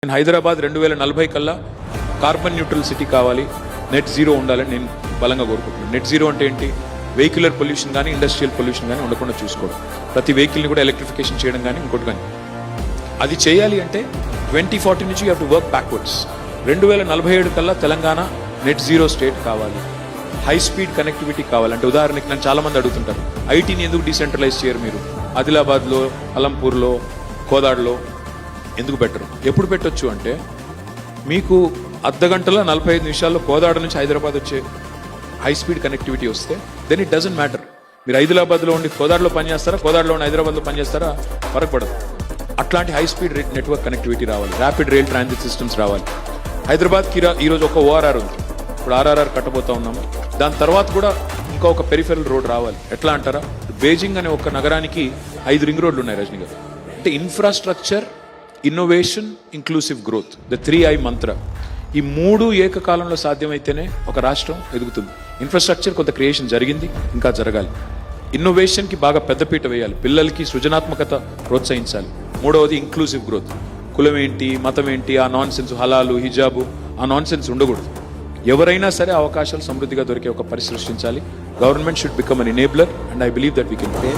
హైదరాబాద్ 2040 కల్లా carbon neutral city కావాలి, net zero ఉండాలని నేను బలంగా కోరుకుంటున్నాను. నెట్ జీరో అంటే ఏంటి? వెహికులర్ పొల్యూషన్ కానీ ఇండస్ట్రియల్ పొల్యూషన్ కానీ ఉండకుండా చూసుకోవడం, ప్రతి వెహికల్ని కూడా ఎలక్ట్రిఫికేషన్ చేయడం కానీ ఇంకోటి కానీ. అది చేయాలి అంటే 2040 నుంచి you have to work backwards. 2047 కల్లా తెలంగాణ నెట్ జీరో స్టేట్ కావాలి, హై స్పీడ్ కనెక్టివిటీ కావాలంటే ఉదాహరణకి నన్ను చాలామంది అడుగుతుంటారు, ఐటీని ఎందుకు డీసెంట్రలైజ్ చేయరు మీరు? ఆదిలాబాద్లో, అలంపూర్లో, కోదాడలో ఎందుకు పెట్టరు? ఎప్పుడు పెట్టొచ్చు అంటే మీకు అర్ధగంటలో 45 నిమిషాల్లో కోదాడ నుంచి హైదరాబాద్ వచ్చే హై స్పీడ్ కనెక్టివిటీ వస్తే దెన్ ఇట్ డజంట్ మ్యాటర్. మీరు హైదరాబాద్లో ఉండి కోదాడలో పనిచేస్తారా, కోదాడలో ఉండి హైదరాబాద్లో పనిచేస్తారా, ఫరక్ పడదు. అట్లాంటి హై స్పీడ్ నెట్వర్క్ కనెక్టివిటీ రావాలి, ర్యాపిడ్ రైల్ ట్రాన్సిట్ సిస్టమ్స్ రావాలి. హైదరాబాద్కి ఈరోజు ఒక ఓఆర్ఆర్ ఉంది, ఇప్పుడు ఆర్ఆర్ఆర్ కట్టబోతా ఉన్నాము. దాని తర్వాత కూడా ఇంకా ఒక పెరిఫెరల్ రోడ్ రావాలి. ఎట్లా అంటారా, బీజింగ్ అనే ఒక నగరానికి 5 రింగ్ రోడ్లు ఉన్నాయి రజనీ గారు. అంటే infrastructure, innovation, inclusive growth, the 3I మంత్ర. ఈ 3 ఏకకాలంలో సాధ్యమైతేనే ఒక రాష్ట్రం ఎదుగుతుంది. ఇన్ఫ్రాస్ట్రక్చర్ కొంత క్రియేషన్ జరిగింది, ఇంకా జరగాలి. ఇన్నోవేషన్కి బాగా పెద్దపీట వేయాలి, పిల్లలకి సృజనాత్మకత ప్రోత్సహించాలి. 3వది ఇంక్లూసివ్ గ్రోత్. కులం ఏంటి, మతం ఏంటి, ఆ నాన్ సెన్స్, హలాలు, హిజాబు, ఆ నాన్ సెన్స్ ఉండకూడదు. ఎవరైనా సరే అవకాశాలు సమృద్ధిగా దొరికే ఒక పరిస్థితి సృష్టించాలి. Government should become an enabler and I believe that we can play